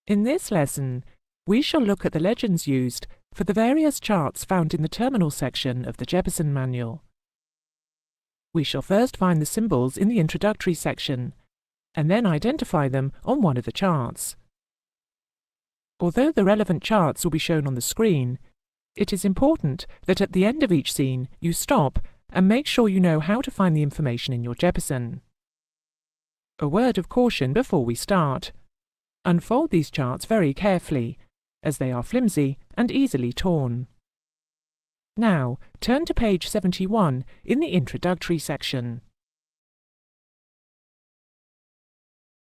In this lesson, we shall look at the legends used for the various charts found in the terminal section of the Jeppesen manual. We shall first find the symbols in the introductory section, and then identify them on one of the charts. Although the relevant charts will be shown on the screen, it is important that at the end of each scene you stop and make sure you know how to find the information in your Jeppesen. A word of caution before we start. Unfold these charts very carefully, as they are flimsy and easily torn. Now, turn to page 71 in the introductory section.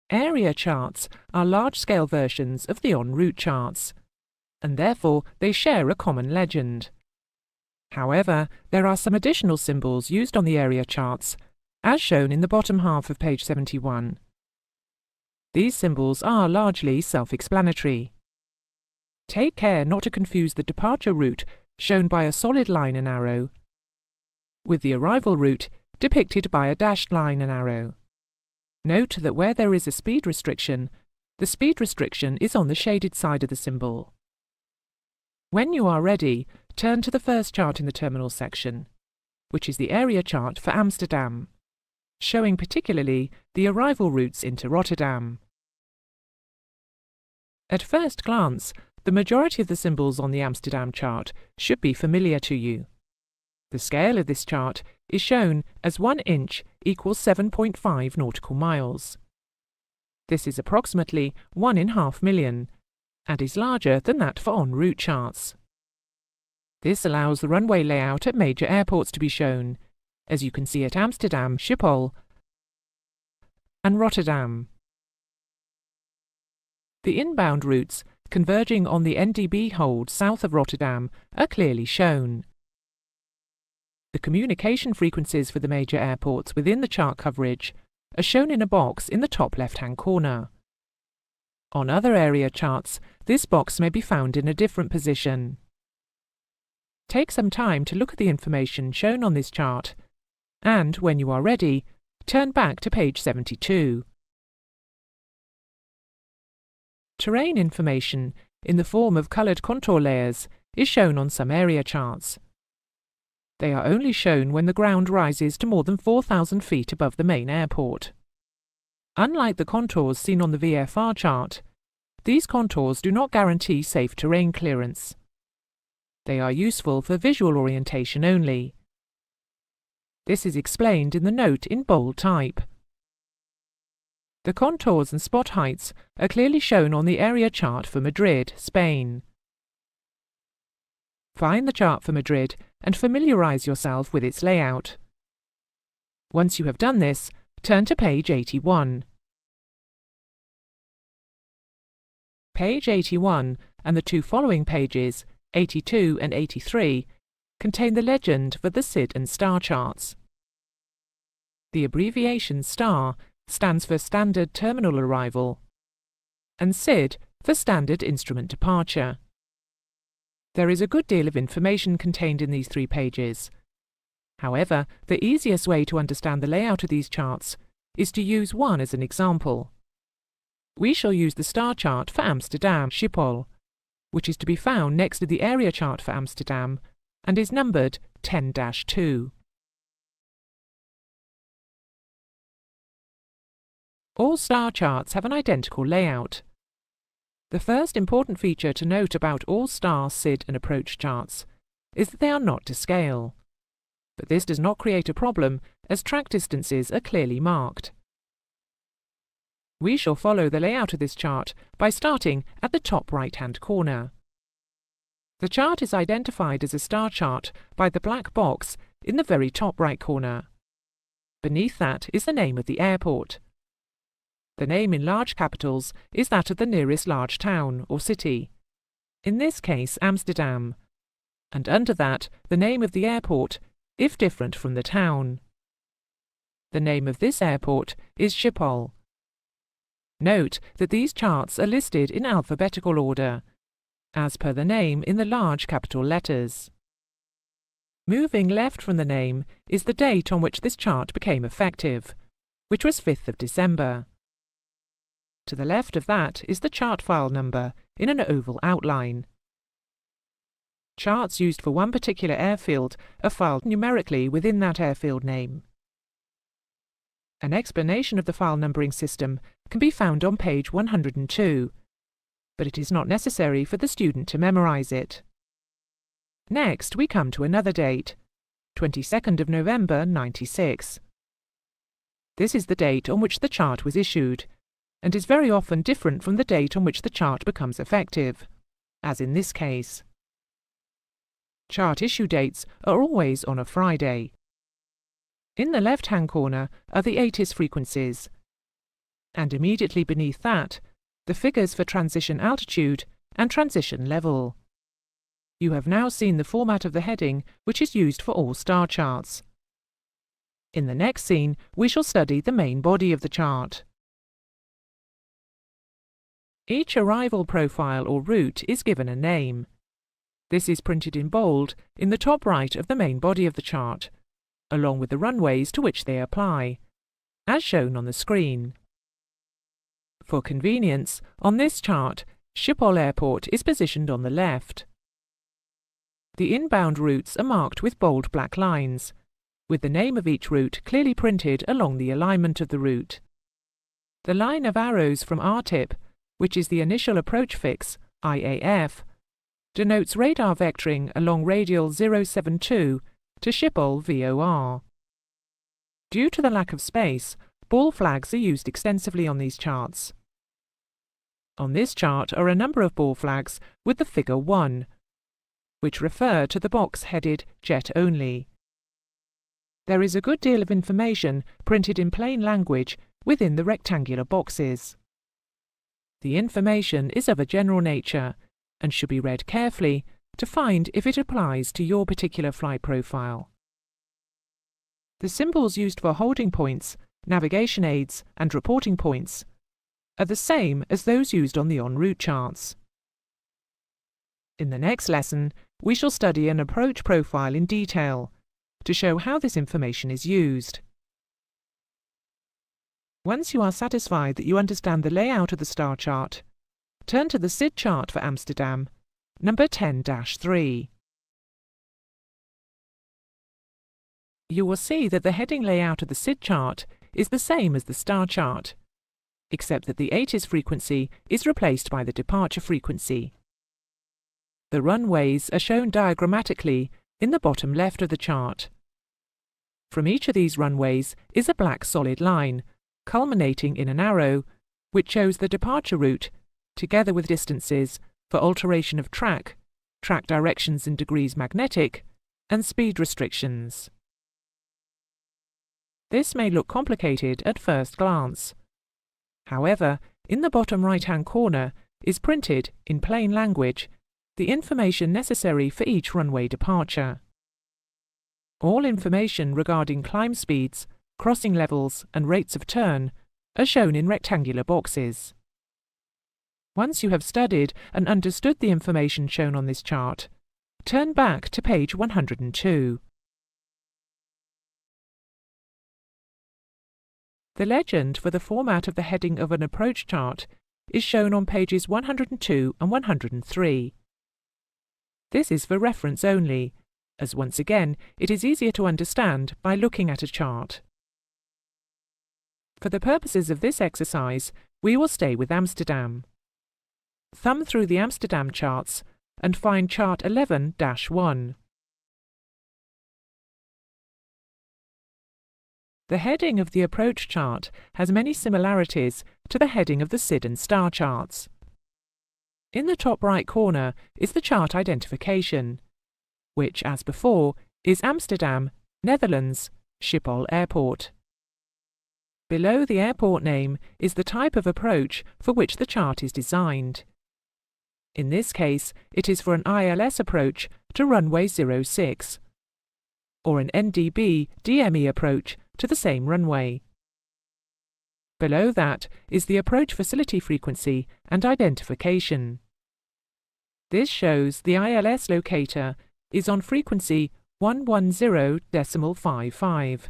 Area charts are large-scale versions of the en route charts, and therefore they share a common legend. However, there are some additional symbols used on the area charts, as shown in the bottom half of page 71. These symbols are largely self-explanatory. Take care not to confuse the departure route, shown by a solid line and arrow, with the arrival route, depicted by a dashed line and arrow. Note that where there is a speed restriction, the speed restriction is on the shaded side of the symbol. When you are ready, turn to the first chart in the terminal section, which is the area chart for Amsterdam, showing particularly the arrival routes into Rotterdam. At first glance, the majority of the symbols on the Amsterdam chart should be familiar to you. The scale of this chart is shown as 1 inch equals 7.5 nautical miles. This is approximately 1 in 500,000, and is larger than that for en route charts. This allows the runway layout at major airports to be shown, as you can see at Amsterdam, Schiphol, and Rotterdam. The inbound routes converging on the NDB hold south of Rotterdam are clearly shown. The communication frequencies for the major airports within the chart coverage are shown in a box in the top left-hand corner. On other area charts, this box may be found in a different position. Take some time to look at the information shown on this chart, and when you are ready, turn back to page 72. Terrain information in the form of coloured contour layers is shown on some area charts. They are only shown when the ground rises to more than 4,000 feet above the main airport. Unlike the contours seen on the VFR chart, these contours do not guarantee safe terrain clearance. They are useful for visual orientation only. This is explained in the note in bold type. The contours and spot heights are clearly shown on the area chart for Madrid, Spain. Find the chart for Madrid and familiarise yourself with its layout. Once you have done this, turn to page 81. Page 81 and the two following pages, 82 and 83, contain the legend for the SID and STAR charts. The abbreviation STAR stands for Standard Terminal Arrival, and SID for Standard Instrument Departure. There is a good deal of information contained in these 3 pages. However, the easiest way to understand the layout of these charts is to use one as an example. We shall use the STAR chart for Amsterdam, Schiphol, which is to be found next to the area chart for Amsterdam and is numbered 10-2. All STAR charts have an identical layout. The first important feature to note about all STAR, SID and approach charts is that they are not to scale. But this does not create a problem, as track distances are clearly marked. We shall follow the layout of this chart by starting at the top right-hand corner. The chart is identified as a STAR chart by the black box in the very top right corner. Beneath that is the name of the airport. The name in large capitals is that of the nearest large town or city, in this case Amsterdam, and under that the name of the airport, if different from the town. The name of this airport is Schiphol. Note that these charts are listed in alphabetical order, as per the name in the large capital letters. Moving left from the name is the date on which this chart became effective, which was 5th of December. To the left of that is the chart file number in an oval outline. Charts used for one particular airfield are filed numerically within that airfield name. An explanation of the file numbering system can be found on page 102, but it is not necessary for the student to memorize it. Next, we come to another date, 22nd of November 96. This is the date on which the chart was issued, and is very often different from the date on which the chart becomes effective, as in this case. Chart issue dates are always on a Friday. In the left-hand corner are the ATIS frequencies, and immediately beneath that, the figures for transition altitude and transition level. You have now seen the format of the heading which is used for all star charts. In the next scene, we shall study the main body of the chart. Each arrival profile or route is given a name. This is printed in bold in the top right of the main body of the chart, along with the runways to which they apply, as shown on the screen. For convenience, on this chart, Schiphol Airport is positioned on the left. The inbound routes are marked with bold black lines, with the name of each route clearly printed along the alignment of the route. The line of arrows from RTIP, which is the initial approach fix, IAF, denotes radar vectoring along radial 072 to Schiphol VOR. Due to the lack of space, ball flags are used extensively on these charts. On this chart are a number of ball flags with the figure 1, which refer to the box headed Jet Only. There is a good deal of information printed in plain language within the rectangular boxes. The information is of a general nature and should be read carefully to find if it applies to your particular flight profile. The symbols used for holding points, navigation aids, and reporting points are the same as those used on the en route charts. In the next lesson, we shall study an approach profile in detail to show how this information is used. Once you are satisfied that you understand the layout of the star chart, turn to the SID chart for Amsterdam, number 10-3. You will see that the heading layout of the SID chart is the same as the star chart, except that the ATIS frequency is replaced by the departure frequency. The runways are shown diagrammatically in the bottom left of the chart. From each of these runways is a black solid line, culminating in an arrow, which shows the departure route, together with distances for alteration of track directions in degrees magnetic, and speed restrictions. This may look complicated at first glance. However, in the bottom right-hand corner is printed, in plain language, the information necessary for each runway departure. All information regarding climb speeds, crossing levels, and rates of turn are shown in rectangular boxes. Once you have studied and understood the information shown on this chart, turn back to page 102. The legend for the format of the heading of an approach chart is shown on pages 102 and 103. This is for reference only, as once again it is easier to understand by looking at a chart. For the purposes of this exercise, we will stay with Amsterdam. Thumb through the Amsterdam charts and find chart 11-1. The heading of the approach chart has many similarities to the heading of the SID and star charts. In the top right corner is the chart identification, which, as before, is Amsterdam, Netherlands, Schiphol Airport. Below the airport name is the type of approach for which the chart is designed. In this case, it is for an ILS approach to runway 06, or an NDB DME approach to the same runway. Below that is the approach facility frequency and identification. This shows the ILS locator is on frequency 110.55,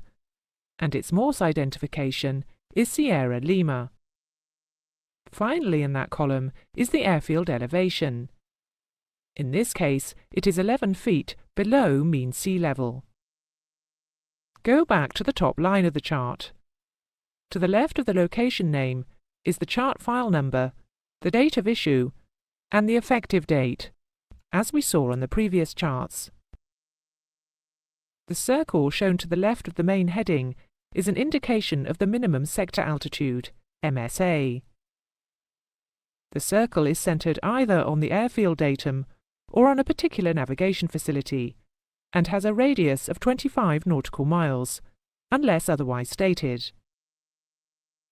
and its Morse identification is Sierra Lima. Finally in that column is the airfield elevation. In this case, it is 11 feet below mean sea level. Go back to the top line of the chart. To the left of the location name is the chart file number, the date of issue, and the effective date, as we saw on the previous charts. The circle shown to the left of the main heading is an indication of the minimum sector altitude, MSA. The circle is centred either on the airfield datum or on a particular navigation facility, and has a radius of 25 nautical miles, unless otherwise stated.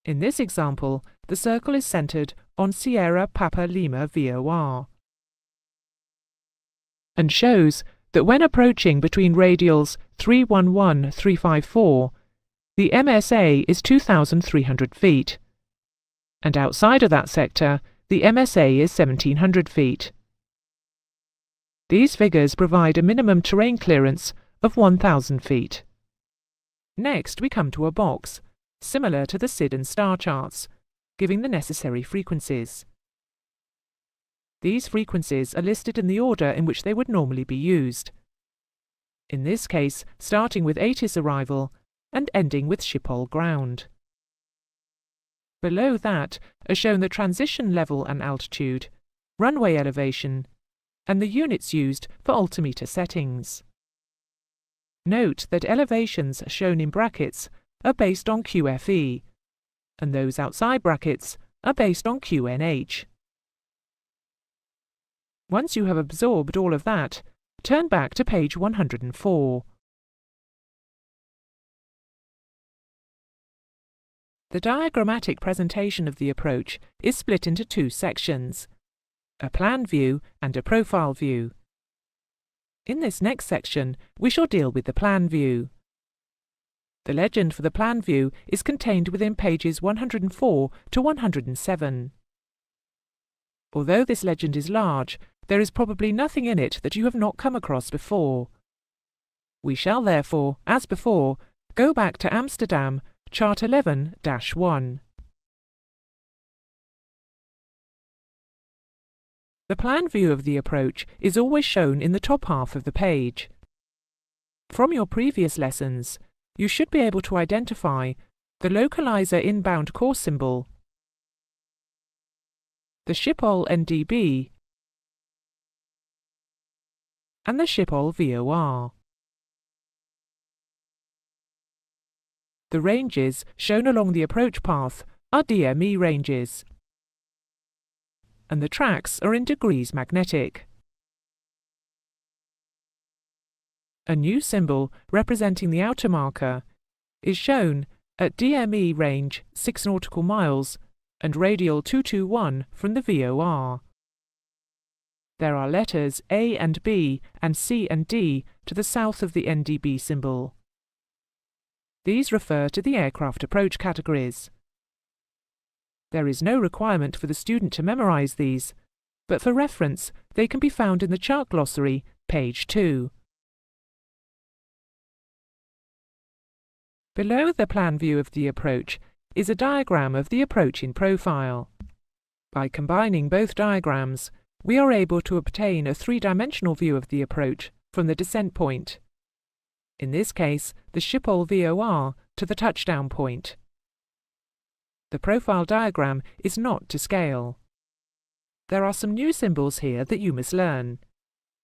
In this example, the circle is centred on Sierra Papa Lima VOR, and shows that when approaching between radials 311-354, the MSA is 2,300 feet, and outside of that sector, the MSA is 1,700 feet. These figures provide a minimum terrain clearance of 1,000 feet. Next, we come to a box, similar to the SID and STAR charts, giving the necessary frequencies. These frequencies are listed in the order in which they would normally be used. In this case, starting with ATIS arrival and ending with Schiphol ground. Below that are shown the transition level and altitude, runway elevation, and the units used for altimeter settings. Note that elevations shown in brackets are based on QFE, and those outside brackets are based on QNH. Once you have absorbed all of that, turn back to page 104. The diagrammatic presentation of the approach is split into two sections, a plan view and a profile view. In this next section, we shall deal with the plan view. The legend for the plan view is contained within pages 104 to 107. Although this legend is large, there is probably nothing in it that you have not come across before. We shall therefore, as before, go back to Amsterdam, chart 11-1. The plan view of the approach is always shown in the top half of the page. From your previous lessons, you should be able to identify the localizer inbound course symbol, the Schiphol NDB, and the Schiphol VOR. The ranges shown along the approach path are DME ranges, and the tracks are in degrees magnetic. A new symbol representing the outer marker is shown at DME range 6 nautical miles and radial 221 from the VOR. There are letters A and B and C and D to the south of the NDB symbol. These refer to the aircraft approach categories. There is no requirement for the student to memorize these, but for reference, they can be found in the chart glossary, page 2. Below the plan view of the approach is a diagram of the approach in profile. By combining both diagrams, we are able to obtain a three-dimensional view of the approach from the descent point. In this case, the Schiphol VOR to the touchdown point. The profile diagram is not to scale. There are some new symbols here that you must learn.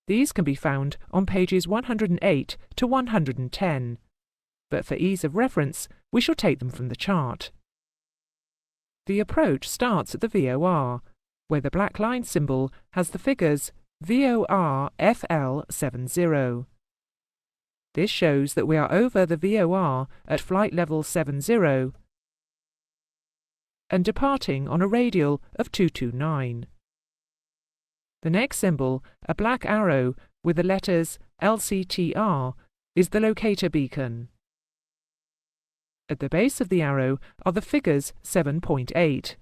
These can be found on pages 108 to 110, but for ease of reference, we shall take them from the chart. The approach starts at the VOR, where the black line symbol has the figures VOR FL70. This shows that we are over the VOR at flight level 70 and departing on a radial of 229. The next symbol, a black arrow with the letters LCTR, is the locator beacon. At the base of the arrow are the figures 7.8.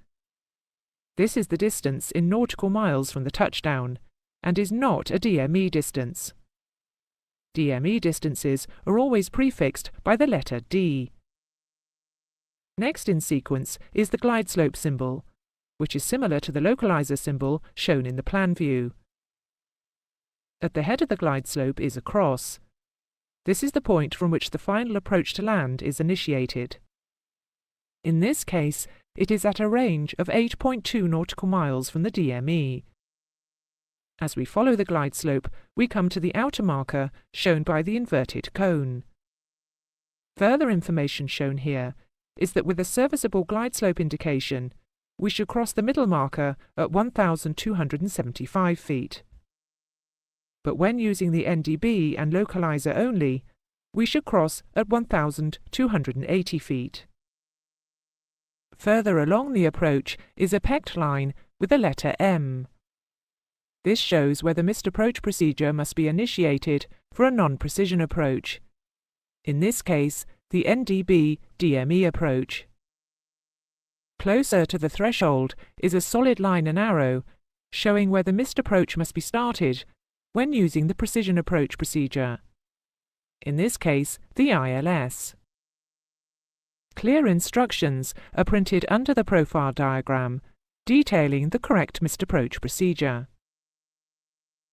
This is the distance in nautical miles from the touchdown, and is not a DME distance. DME distances are always prefixed by the letter D. Next in sequence is the glide slope symbol, which is similar to the localizer symbol shown in the plan view. At the head of the glide slope is a cross. This is the point from which the final approach to land is initiated. In this case, it is at a range of 8.2 nautical miles from the DME. As we follow the glide slope, we come to the outer marker shown by the inverted cone. Further information shown here is that with a serviceable glide slope indication, we should cross the middle marker at 1,275 feet. But when using the NDB and localizer only, we should cross at 1,280 feet. Further along the approach is a pegged line with the letter M. This shows where the missed approach procedure must be initiated for a non-precision approach. In this case, the NDB-DME approach. Closer to the threshold is a solid line and arrow showing where the missed approach must be started when using the precision approach procedure. In this case, the ILS. Clear instructions are printed under the profile diagram, detailing the correct missed approach procedure.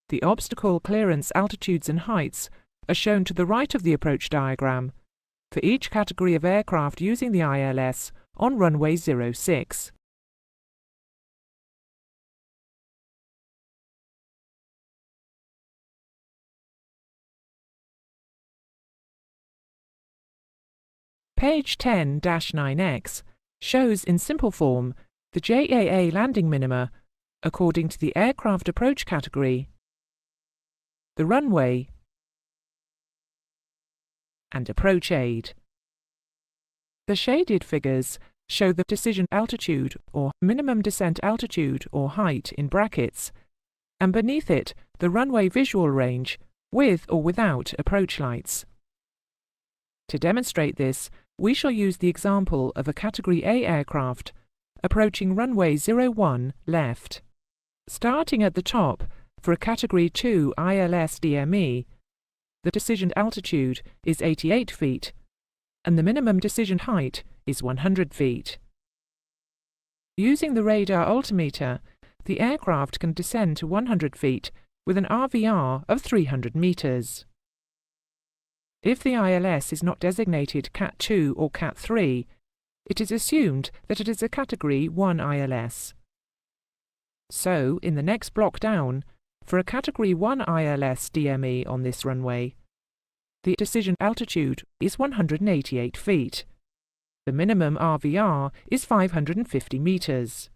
The obstacle clearance altitudes and heights are shown to the right of the approach diagram for each category of aircraft using the ILS on runway 06. Page 10-9X shows in simple form the JAA landing minima according to the aircraft approach category, the runway, and approach aid. The shaded figures show the decision altitude or minimum descent altitude or height in brackets, and beneath it the runway visual range with or without approach lights. To demonstrate this, we shall use the example of a Category A aircraft approaching runway 01 left. Starting at the top, for a Category 2 ILS DME, the decision altitude is 88 feet, and the minimum decision height is 100 feet. Using the radar altimeter, the aircraft can descend to 100 feet with an RVR of 300 meters. If the ILS is not designated Cat 2 or Cat 3, it is assumed that it is a Category 1 ILS. So, in the next block down, for a Category 1 ILS DME on this runway, the decision altitude is 188 feet. The minimum RVR is 550 meters.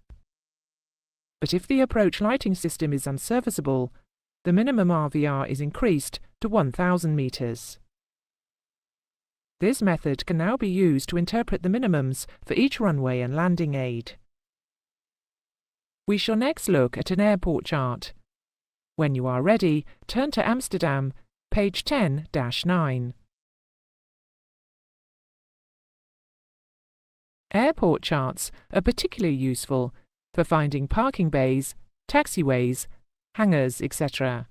But if the approach lighting system is unserviceable, the minimum RVR is increased to 1,000 meters. This method can now be used to interpret the minimums for each runway and landing aid. We shall next look at an airport chart. When you are ready, turn to Amsterdam, page 10-9. Airport charts are particularly useful for finding parking bays, taxiways, hangars, etc.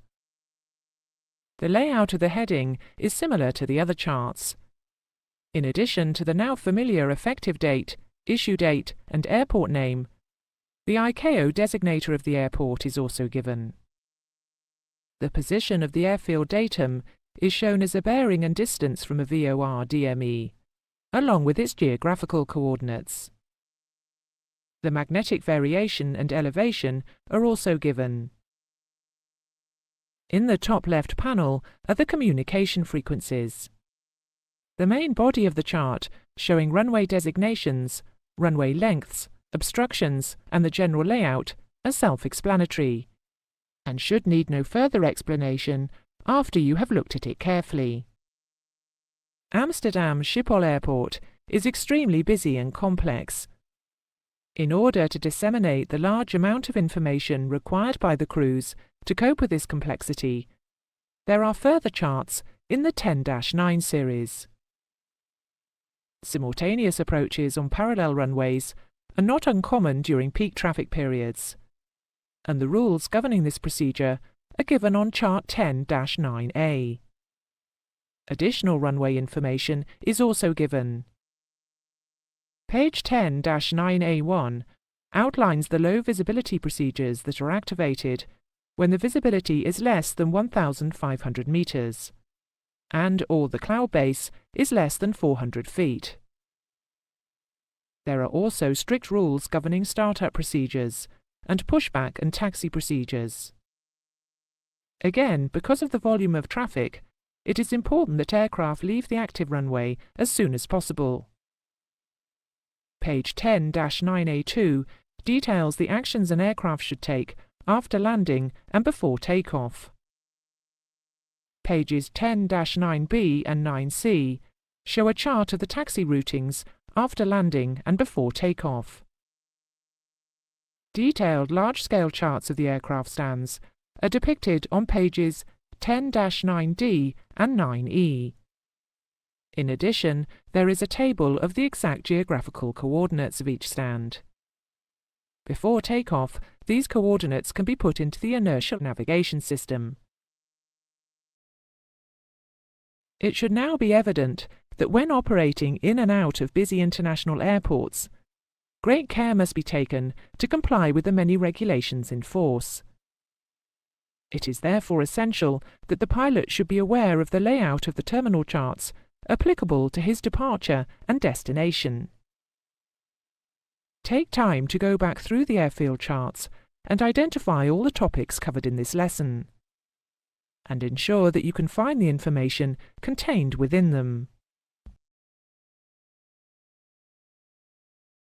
The layout of the heading is similar to the other charts. In addition to the now familiar effective date, issue date, and airport name, the ICAO designator of the airport is also given. The position of the airfield datum is shown as a bearing and distance from a VOR DME, along with its geographical coordinates. The magnetic variation and elevation are also given. In the top left panel are the communication frequencies. The main body of the chart, showing runway designations, runway lengths, obstructions, and the general layout, are self-explanatory, and should need no further explanation after you have looked at it carefully. Amsterdam Schiphol Airport is extremely busy and complex. In order to disseminate the large amount of information required by the crews to cope with this complexity, there are further charts in the 10-9 series. Simultaneous approaches on parallel runways are not uncommon during peak traffic periods, and the rules governing this procedure are given on Chart 10-9A. Additional runway information is also given. Page 10-9A1 outlines the low visibility procedures that are activated when the visibility is less than 1,500 metres, and/or the cloud base is less than 400 feet. There are also strict rules governing startup procedures and pushback and taxi procedures. Again, because of the volume of traffic, it is important that aircraft leave the active runway as soon as possible. Page 10-9A2 details the actions an aircraft should take after landing and before takeoff. Pages 10-9B and 9C show a chart of the taxi routings after landing and before takeoff. Detailed large-scale charts of the aircraft stands are depicted on pages 10-9D and 9E. In addition, there is a table of the exact geographical coordinates of each stand. Before takeoff, these coordinates can be put into the inertial navigation system. It should now be evident that when operating in and out of busy international airports, great care must be taken to comply with the many regulations in force. It is therefore essential that the pilot should be aware of the layout of the terminal charts applicable to his departure and destination. Take time to go back through the airfield charts and identify all the topics covered in this lesson, and ensure that you can find the information contained within them.